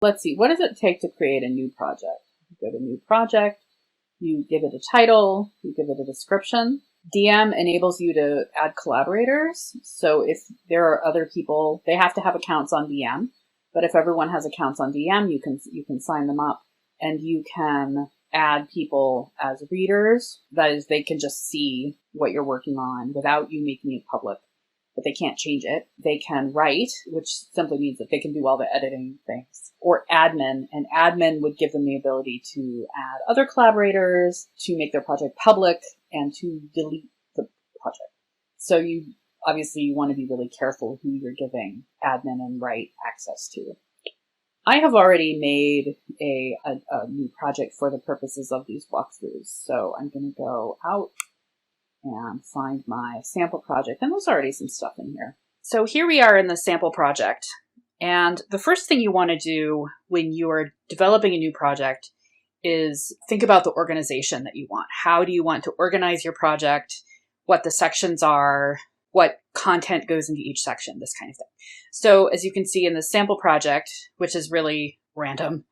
let's see, what does it take to create a new project? You go to new project, you give it a title, you give it a description. DM enables you to add collaborators. So if there are other people, they have to have accounts on DM, but if everyone has accounts on DM, you can sign them up and you can add people as readers. That is, they can just see what you're working on without you making it public, but they can't change it. They can write, which simply means that they can do all the editing things, or admin, and admin would give them the ability to add other collaborators, to make their project public, and to delete the project. So you want to be really careful who you're giving admin and write access to. I have already made a new project for the purposes of these walkthroughs. So I'm going to go out and find my sample project. And there's already some stuff in here. So here we are in the sample project. And the first thing you want to do when you are developing a new project is think about the organization that you want. How do you want to organize your project? What the sections are? What content goes into each section? This kind of thing. So as you can see in the sample project, which is really random,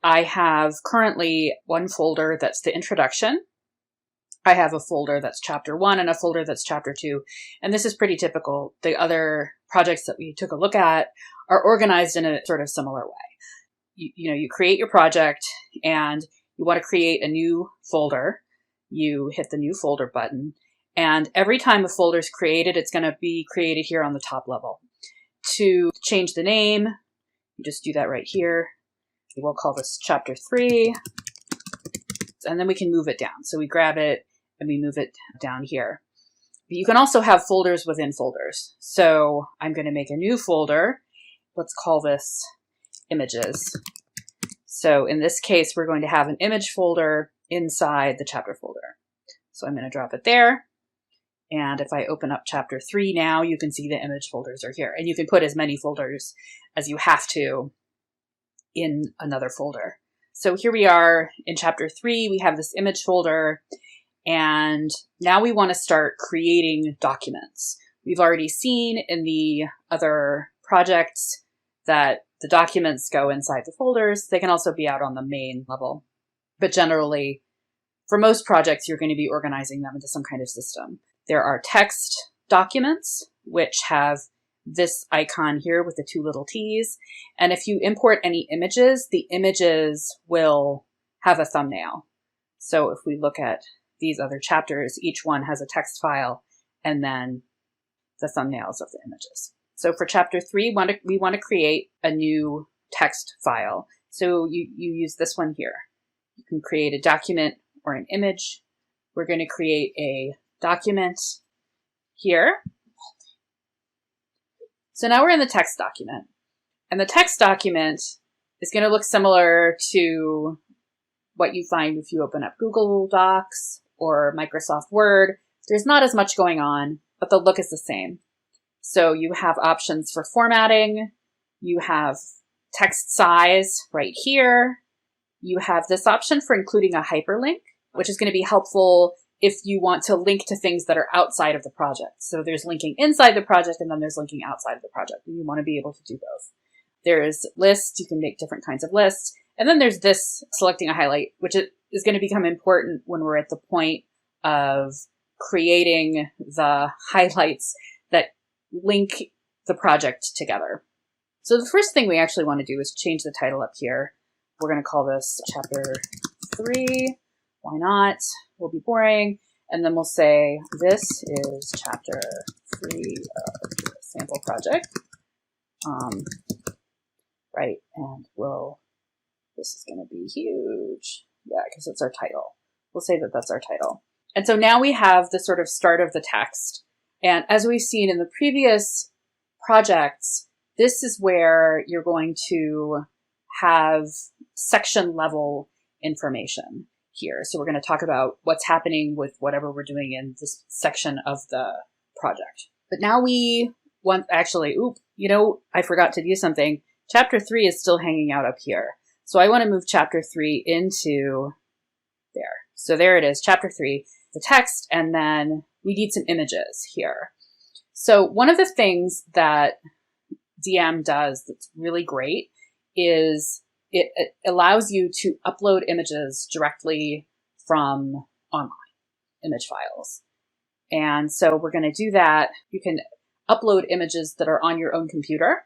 I have currently one folder that's the introduction. I have a folder that's chapter 1 and a folder that's chapter 2. And this is pretty typical. The other projects that we took a look at are organized in a sort of similar way. You create your project and you want to create a new folder. You hit the new folder button. And every time a folder is created, it's going to be created here on the top level. To change the name, you just do that right here. We'll call this chapter 3. And then we can move it down. So we grab it and we move it down here. But you can also have folders within folders. So I'm going to make a new folder. Let's call this images. So in this case, we're going to have an image folder inside the chapter folder. So I'm going to drop it there. And if I open up chapter 3 now, you can see the image folders are here. And you can put as many folders as you have to in another folder. So here we are in chapter 3, we have this image folder, and now we want to start creating documents. We've already seen in the other projects that the documents go inside the folders. They can also be out on the main level. But generally, for most projects, you're going to be organizing them into some kind of system. There are text documents, which have this icon here with the 2 little T's. And if you import any images, the images will have a thumbnail. So if we look at these other chapters, each one has a text file and then the thumbnails of the images. So for chapter 3, we want to create a new text file. So you use this one here. You can create a document or an image. We're going to create a document here. So now we're in the text document. And the text document is going to look similar to what you find if you open up Google Docs or Microsoft Word. There's not as much going on, but the look is the same. So you have options for formatting. You have text size right here. You have this option for including a hyperlink, which is going to be helpful if you want to link to things that are outside of the project. So there's linking inside the project and then there's linking outside of the project. And you want to be able to do both. There's lists. You can make different kinds of lists. And then there's this selecting a highlight, which is going to become important when we're at the point of creating the highlights that link the project together. So the first thing we actually want to do is change the title up here. We're going to call this chapter 3. Why not? We'll be boring. And then we'll say, this is chapter 3 of the sample project. Right. And this is going to be huge. Yeah, because it's our title. We'll say that that's our title. And so now we have the sort of start of the text. And as we've seen in the previous projects, this is where you're going to have section level information here. So we're going to talk about what's happening with whatever we're doing in this section of the project. But now we want I forgot to do something. Chapter 3 is still hanging out up here. So I want to move chapter 3 into there. So there it is, chapter 3, the text, and then we need some images here. So one of the things that DM does that's really great is it allows you to upload images directly from online image files. And so we're going to do that. You can upload images that are on your own computer,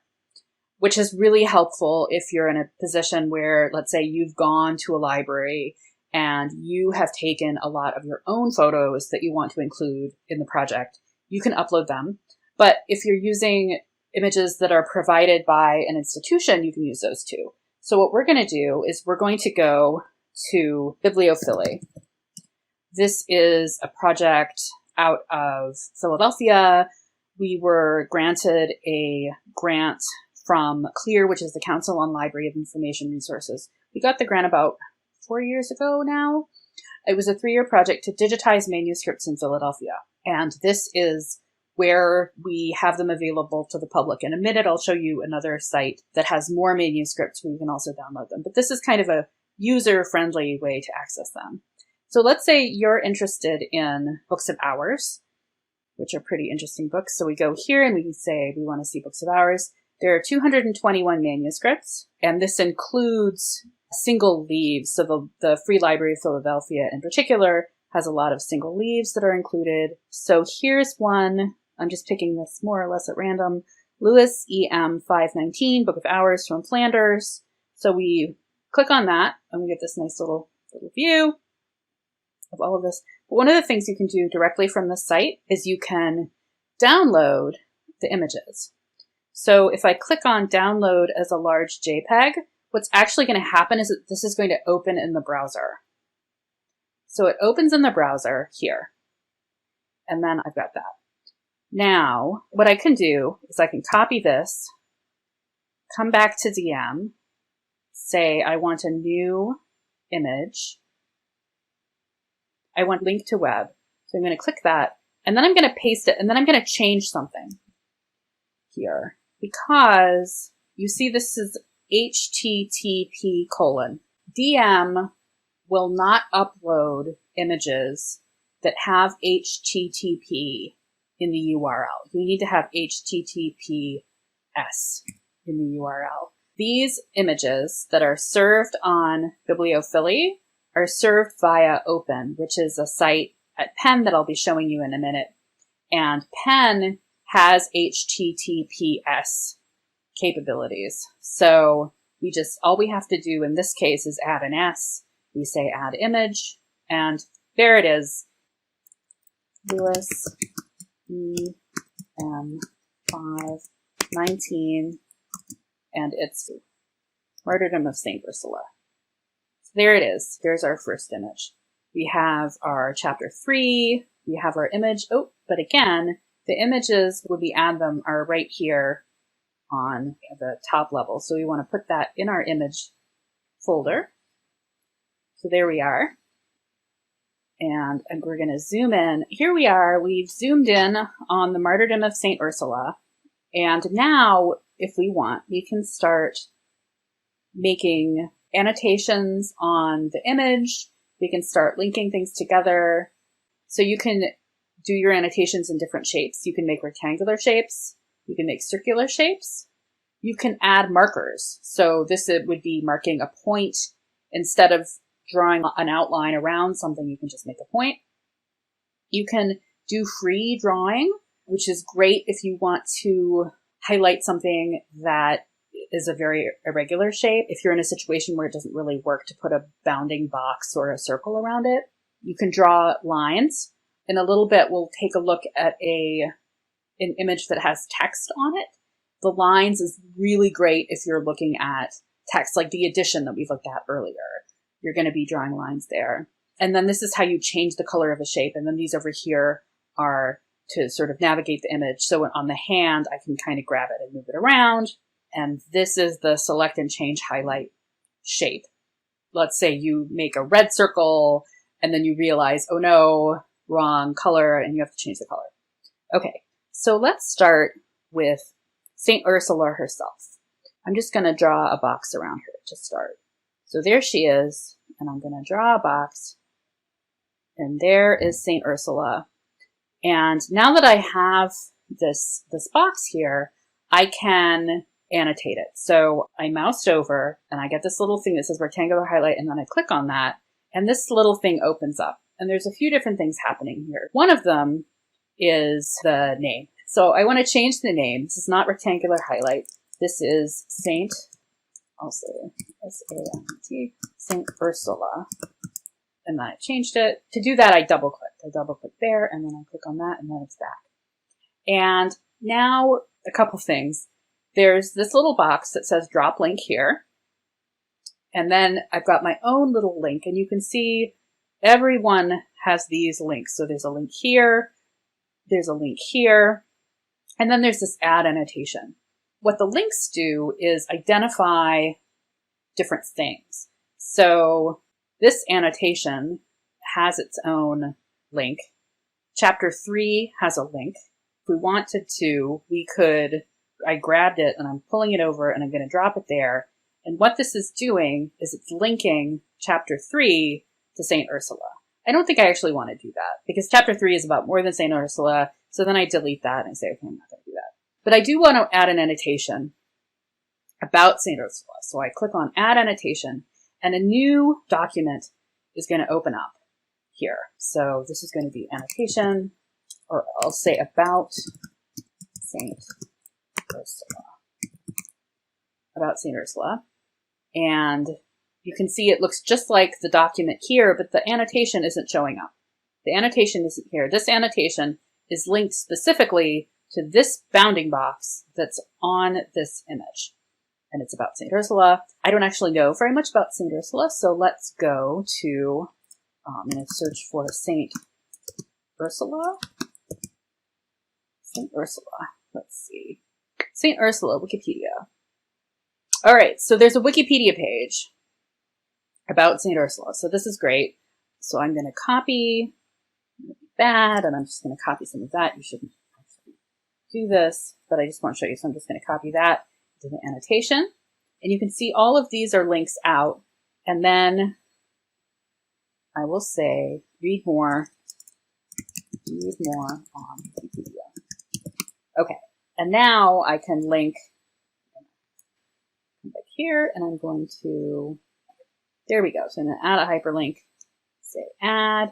which is really helpful if you're in a position where, let's say, you've gone to a library and you have taken a lot of your own photos that you want to include in the project. You can upload them. But if you're using images that are provided by an institution, you can use those too. So what we're going to do is we're going to go to Bibliophily. This is a project out of Philadelphia. We were granted a grant from CLEAR, which is the Council on Library of Information Resources. We got the grant about 4 years ago now. It was a 3-year project to digitize manuscripts in Philadelphia. And this is where we have them available to the public. In a minute, I'll show you another site that has more manuscripts where you can also download them. But this is kind of a user-friendly way to access them. So let's say you're interested in books of hours, which are pretty interesting books. So we go here and we can say we want to see books of hours. There are 221 manuscripts, and this includes single leaves. So the Free Library of Philadelphia in particular has a lot of single leaves that are included. So here's one. I'm just picking this more or less at random. Lewis EM 519, Book of Hours from Flanders. So we click on that and we get this nice little view of all of this. But one of the things you can do directly from the site is you can download the images. So if I click on download as a large JPEG, what's actually going to happen is that this is going to open in the browser. So it opens in the browser here. And then I've got that. Now, what I can do is I can copy this, come back to DM, say I want a new image. I want link to web. So I'm going to click that, and then I'm going to paste it, and then I'm going to change something here. Because you see this is HTTP : DM will not upload images that have HTTP in the URL. You need to have HTTPS in the URL. These images that are served on Bibliophily are served via Open, which is a site at Penn that I'll be showing you in a minute. And Penn has HTTPS capabilities. So all we have to do in this case is add an S. We say add image, and there it is. Lewis EM 519, and it's Martyrdom of St. Ursula. So there it is. There's our first image. We have our chapter 3. We have our image. Oh, but again, the images, when we add them, are right here on the top level. So we want to put that in our image folder. So there we are. And we're going to zoom in. Here we are. We've zoomed in on the Martyrdom of St. Ursula. And now, if we want, we can start making annotations on the image. We can start linking things together. So you can do your annotations in different shapes. You can make rectangular shapes. You can make circular shapes. You can add markers. So this would be marking a point. Instead of drawing an outline around something, you can just make a point. You can do free drawing, which is great if you want to highlight something that is a very irregular shape. If you're in a situation where it doesn't really work to put a bounding box or a circle around it, you can draw lines. In a little bit, we'll take a look at an image that has text on it. The lines is really great if you're looking at text, like the edition that we looked at earlier. You're going to be drawing lines there. And then this is how you change the color of a shape. And then these over here are to sort of navigate the image. So on the hand, I can kind of grab it and move it around. And this is the select and change highlight shape. Let's say you make a red circle and then you realize, oh no, wrong color, and you have to change the color. Okay, so let's start with St. Ursula herself. I'm just going to draw a box around her to start. So there she is, and I'm going to draw a box, and there is St. Ursula. And now that I have this box here, I can annotate it. So I moused over and I get this little thing that says rectangular highlight, and then I click on that and this little thing opens up. And there's a few different things happening here. One of them is the name. So I want to change the name. This is not rectangular highlight. This is Saint, I'll say S-A-N-T, Saint Ursula. And then I changed it. To do that, I double click. I double click there, and then I click on that, and then it's back. And now a couple things. There's this little box that says drop link here. And then I've got my own little link, and you can see everyone has these links. So there's a link here, there's a link here, and then there's this add annotation. What the links do is identify different things. So this annotation has its own link. Chapter 3 has a link. If we wanted to, we could, I grabbed it and I'm pulling it over and I'm going to drop it there. And what this is doing is it's linking chapter 3 to St. Ursula. I don't think I actually want to do that because chapter 3 is about more than St. Ursula. So then I delete that and I say, okay, I'm not going to do that. But I do want to add an annotation about St. Ursula. So I click on add annotation and a new document is going to open up here. So this is going to be annotation, or I'll say about St. Ursula. About St. Ursula. And you can see it looks just like the document here, but the annotation isn't showing up. The annotation isn't here. This annotation is linked specifically to this bounding box that's on this image. And it's about St. Ursula. I don't actually know very much about St. Ursula, so let's go to, I'm going to search for St. Ursula. St. Ursula. Let's see. St. Ursula, Wikipedia. All right, so there's a Wikipedia page about St. Ursula. So this is great. So I'm going to copy that, and I'm just going to copy some of that. You shouldn't actually do this, but I just want to show you. So I'm just going to copy that to the annotation. And you can see all of these are links out. And then I will say, read more on Wikipedia. Okay, and now I can link back here, and I'm going to, there we go. So I'm going to add a hyperlink, say add.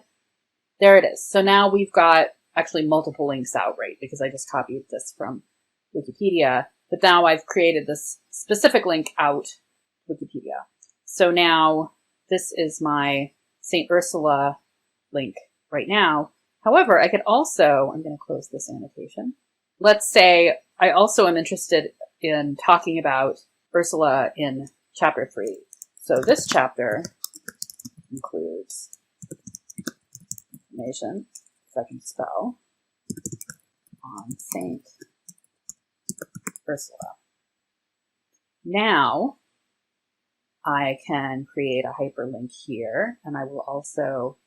There it is. So now we've got actually multiple links out, right? Because I just copied this from Wikipedia, but now I've created this specific link out Wikipedia. So now this is my St. Ursula link right now. However, I could also, I'm going to close this annotation. Let's say I also am interested in talking about Ursula in chapter 3. So this chapter includes information, if I can spell, on Saint Ursula. Now I can create a hyperlink here, and I will also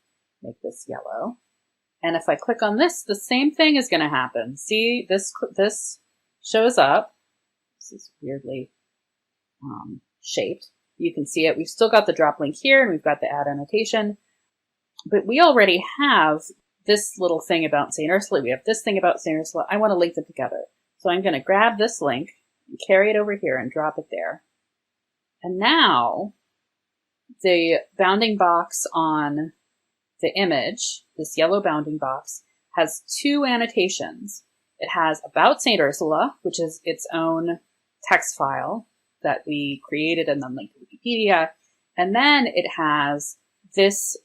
make this yellow. And if I click on this, the same thing is going to happen. See, this shows up. This is weirdly shaped. You can see it. We've still got the drop link here, and we've got the add annotation. But we already have this little thing about St. Ursula. We have this thing about St. Ursula. I want to link them together. So I'm going to grab this link and carry it over here and drop it there. And now the bounding box on the image, this yellow bounding box, has two annotations. It has about St. Ursula, which is its own text file that we created and then linked to Wikipedia. And then it has this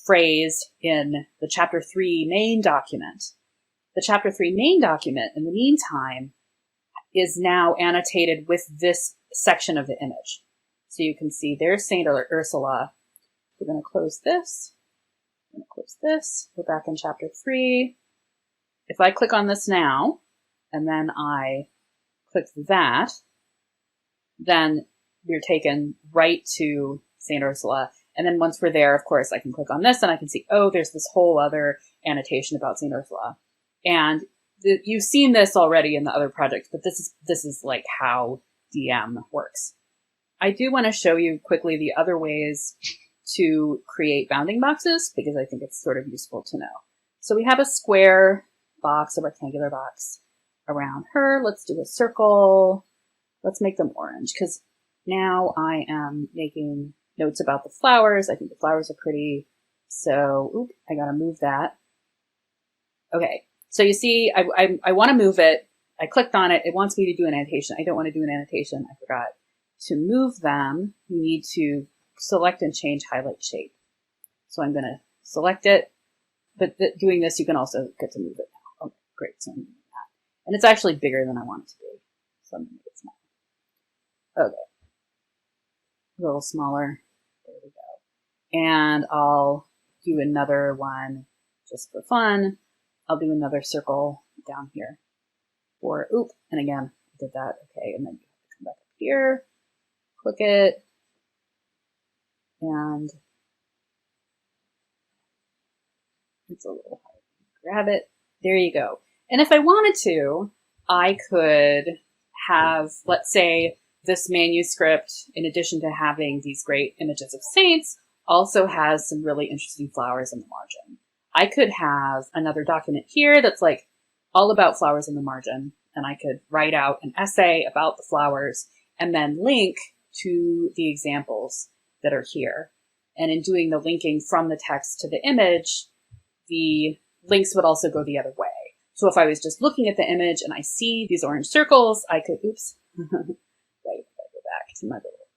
phrase in the chapter 3 main document. The chapter 3 main document, in the meantime, is now annotated with this section of the image. So you can see there's St. Ursula. We're going to close this. I'm going to close this. We're back in chapter 3. If I click on this now, and then I click that, then we're taken right to St. Ursula. And then once we're there, of course, I can click on this and I can see, oh, there's this whole other annotation about St. Ursula. And you've seen this already in the other projects, but this is like how DM works. I do want to show you quickly the other ways to create bounding boxes because I think it's sort of useful to know. So we have a square box, a rectangular box around her. Let's do a circle Let's make them orange because now I am making notes about the flowers. I think the flowers are pretty. So, I gotta move that. Okay, so you see, I want to move it. I clicked on it. It wants me to do an annotation. I don't want to do an annotation. I forgot. To move them, you need to select and change highlight shape. So I'm going to select it, but doing this, you can also get to move it now. Okay, great. So I'm doing that. And it's actually bigger than I want it to be. So I'm going to make it smaller. Okay. A little smaller. There we go. And I'll do another one just for fun. I'll do another circle down here for, and again, I did that. Okay, and then you have to come back up here, click it, and it's a little hard. Grab it. There you go. And if I wanted to, I could have, let's say, this manuscript, in addition to having these great images of saints, also has some really interesting flowers in the margin. I could have another document here that's like all about flowers in the margin, and I could write out an essay about the flowers and then link to the examples that are here. And in doing the linking from the text to the image, the links would also go the other way. So if I was just looking at the image and I see these orange circles, I could, right, if I go back to my little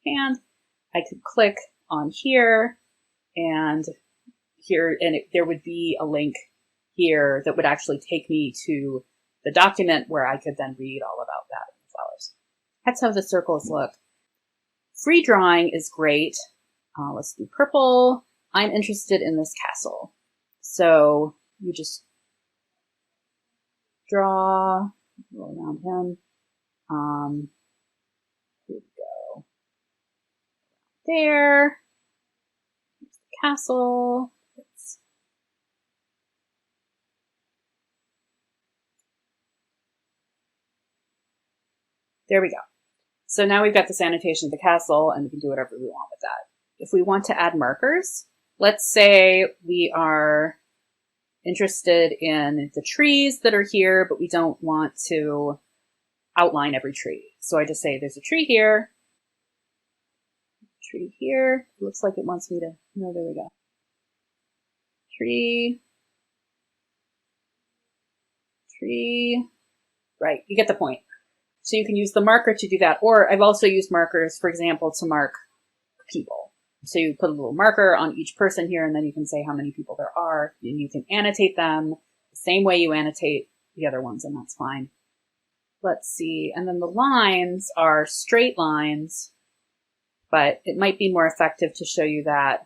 hand, I could click on here and here, and there would be a link here that would actually take me to the document where I could then read all about that in the flowers. That's how the circles look. Free drawing is great. Let's do purple. I'm interested in this castle. So you just draw around him. Here we go. There. Here's the castle. There we go. So now we've got this annotation of the castle, and we can do whatever we want with that. If we want to add markers, let's say we are interested in the trees that are here, but we don't want to outline every tree. So I just say there's a tree here, tree here. It looks like it wants me to, no, there we go. Tree, right, you get the point. So you can use the marker to do that. Or I've also used markers, for example, to mark people. So you put a little marker on each person here, and then you can say how many people there are, and you can annotate them the same way you annotate the other ones, and that's fine. Let's see. And then the lines are straight lines, but it might be more effective to show you that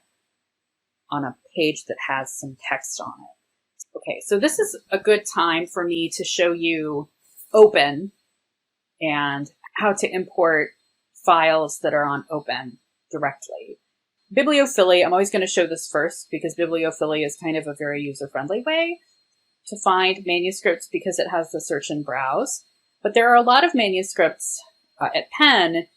on a page that has some text on it. Okay, so this is a good time for me to show you Open and how to import files that are on Open directly. Bibliophily, I'm always going to show this first because Bibliophily is kind of a very user-friendly way to find manuscripts because it has the search and browse. But there are a lot of manuscripts at Penn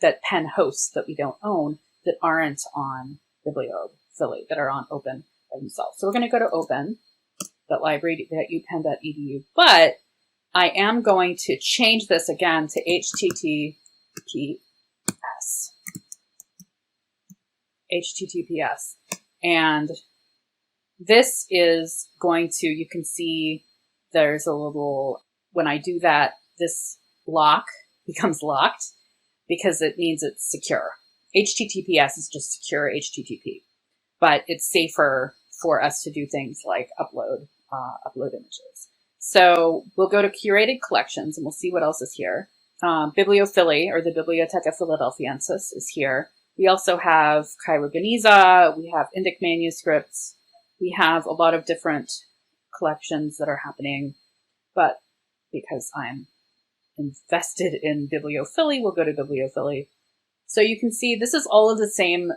that Penn hosts that we don't own that aren't on Bibliophily, that are on Open by themselves. So we're going to go to open.library.upenn.edu, but I am going to change this again to HTTPS. And this is going to, you can see there's a little, when I do that, this lock becomes locked because it means it's secure. HTTPS is just secure HTTP, but it's safer for us to do things like upload images. So we'll go to curated collections and we'll see what else is here. Bibliophily, or the Bibliotheca Philadelphiensis, is here. We also have Cairo Geniza, we have Indic manuscripts, we have a lot of different collections that are happening, but because I'm invested in Bibliophily, we'll go to Bibliophily. So you can see this is all of the same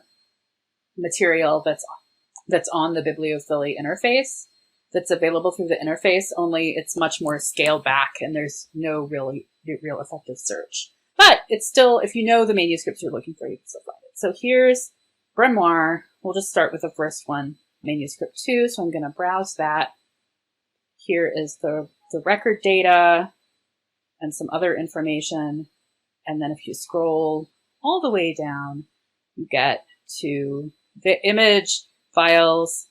material that's on the Bibliophily interface, that's available through the interface, only it's much more scaled back and there's no real effective search. But it's still, if you know the manuscripts you're looking for, you can still find it. So here's Grimoire. We'll just start with the first one, manuscript 2. So I'm going to browse that. Here is the record data and some other information. And then if you scroll all the way down, you get to the image, files,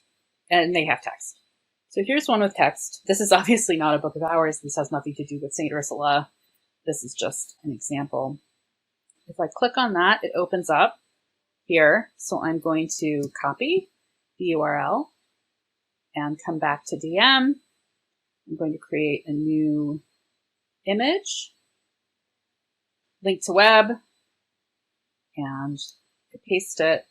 and they have text. So here's one with text. This is obviously not a book of hours. This has nothing to do with St. Ursula. This is just an example. If I click on that, it opens up here. So I'm going to copy the URL and come back to DM. I'm going to create a new image, link to web, and I paste it.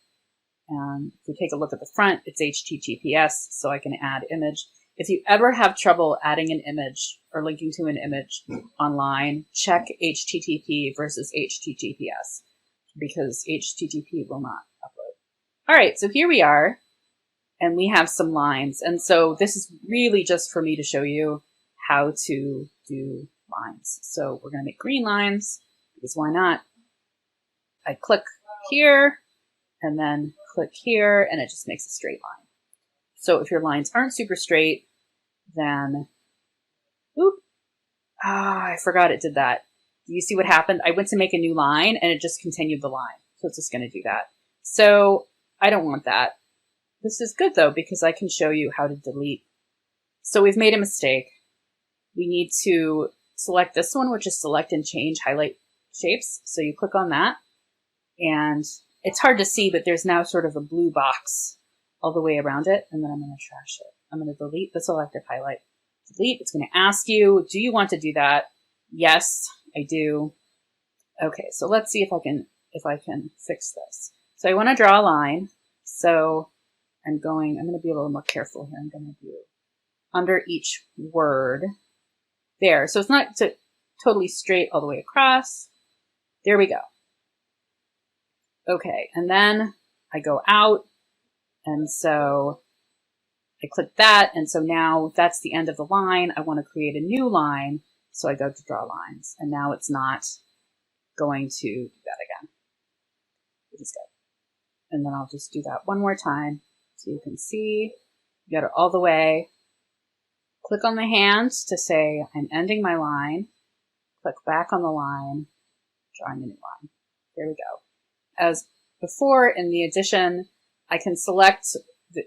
And if we take a look at the front, it's HTTPS, so I can add image. If you ever have trouble adding an image or linking to an image online, check HTTP versus HTTPS, because HTTP will not upload. All right, so here we are, and we have some lines. And so this is really just for me to show you how to do lines. So we're going to make green lines, because why not? I click here, and then click here, and it just makes a straight line. So if your lines aren't super straight, then, I forgot it did that. Do you see what happened? I went to make a new line, and it just continued the line. So it's just going to do that. So I don't want that. This is good, though, because I can show you how to delete. So we've made a mistake. We need to select this one, which is select and change highlight shapes. So you click on that, and it's hard to see, but there's now sort of a blue box all the way around it. And then I'm going to trash it. I'm going to delete the selective highlight. Delete. It's going to ask you, do you want to do that? Yes, I do. Okay, so let's see if I can fix this. So I want to draw a line. So I'm going to be a little more careful here. I'm going to do under each word there. So it's not totally straight all the way across. There we go. Okay, and then I go out, and so I click that, and so now that's the end of the line. I want to create a new line, so I go to draw lines, and now it's not going to do that again. It is good. And then I'll just do that one more time so you can see. You got it all the way. Click on the hand to say I'm ending my line. Click back on the line, drawing a new line. There we go. As before in the addition, I can select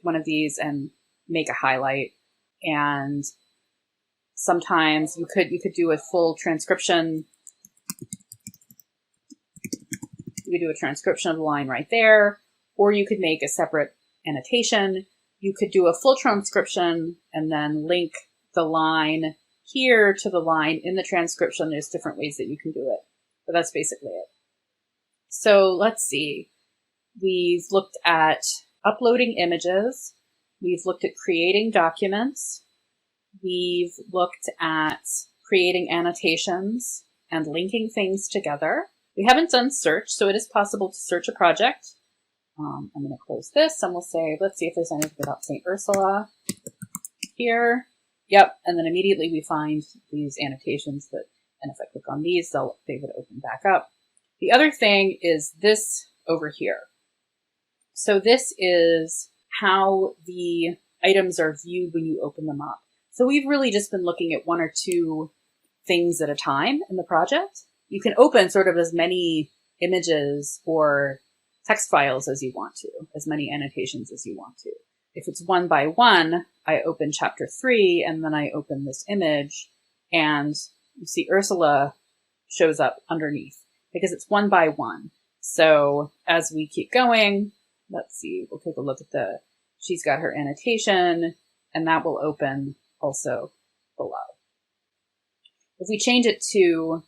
one of these and make a highlight. And sometimes you could do a full transcription. You could do a transcription of the line right there, or you could make a separate annotation. You could do a full transcription and then link the line here to the line in the transcription. There's different ways that you can do it, but that's basically it. So let's see. We've looked at uploading images. We've looked at creating documents. We've looked at creating annotations and linking things together. We haven't done search, so it is possible to search a project. I'm going to close this, and we'll say, let's see if there's anything about St. Ursula here. Yep, and then immediately we find these annotations and if I click on these, they would open back up. The other thing is this over here. So this is how the items are viewed when you open them up. So we've really just been looking at one or two things at a time in the project. You can open sort of as many images or text files as you want to, as many annotations as you want to. If it's one by one, I open chapter 3 and then I open this image, and you see Ursula shows up underneath because it's one by one. So as we keep going, let's see, we'll take a look at she's got her annotation, and that will open also below. If we change it to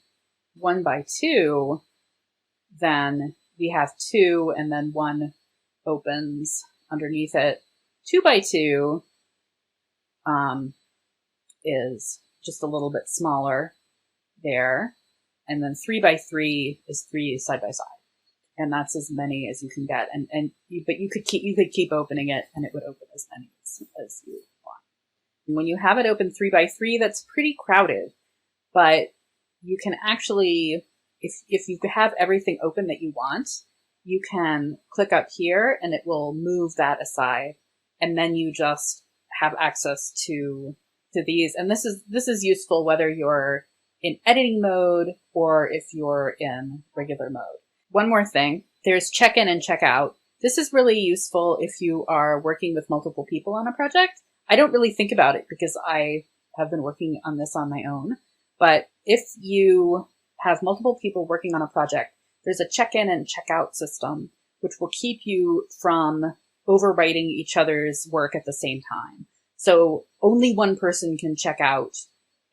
1 by 2, then we have 2 and then 1 opens underneath it. 2 by 2 is just a little bit smaller there. And then 3 by 3 is 3 side by side. And that's as many as you can get. But you could keep opening it, and it would open as many as you want. And when you have it open 3 by 3, that's pretty crowded. But you can actually, if you have everything open that you want, you can click up here and it will move that aside. And then you just have access to these. And this is useful whether you're in editing mode or if you're in regular mode. One more thing, there's check-in and check-out. This is really useful if you are working with multiple people on a project. I don't really think about it because I have been working on this on my own. But if you have multiple people working on a project, there's a check-in and check-out system, which will keep you from overwriting each other's work at the same time. So only one person can check out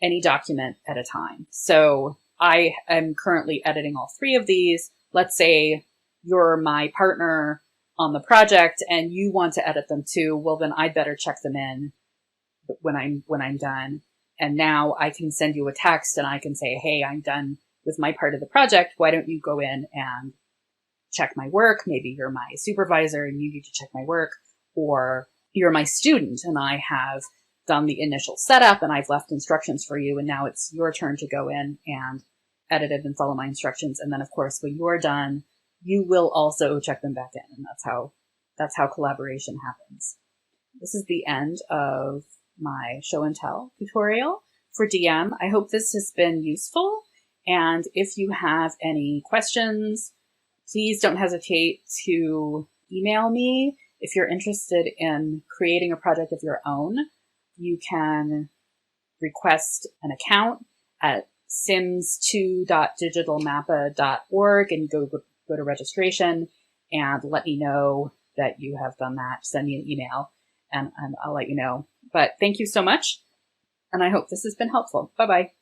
any document at a time. So I am currently editing all 3 of these. Let's say you're my partner on the project and you want to edit them too. Well, then I'd better check them in when I'm done. And now I can send you a text and I can say, hey, I'm done with my part of the project. Why don't you go in and check my work? Maybe you're my supervisor and you need to check my work, or you're my student and I have done the initial setup and I've left instructions for you. And now it's your turn to go in and edit it and follow my instructions. And then of course, when you're done, you will also check them back in. And that's how collaboration happens. This is the end of my show and tell tutorial for DM. I hope this has been useful. And if you have any questions, please don't hesitate to email me. If you're interested in creating a project of your own, you can request an account at sims2.digitalmappa.org and go to registration and let me know that you have done that. Send me an email and I'll let you know. But thank you so much. And I hope this has been helpful. Bye-bye.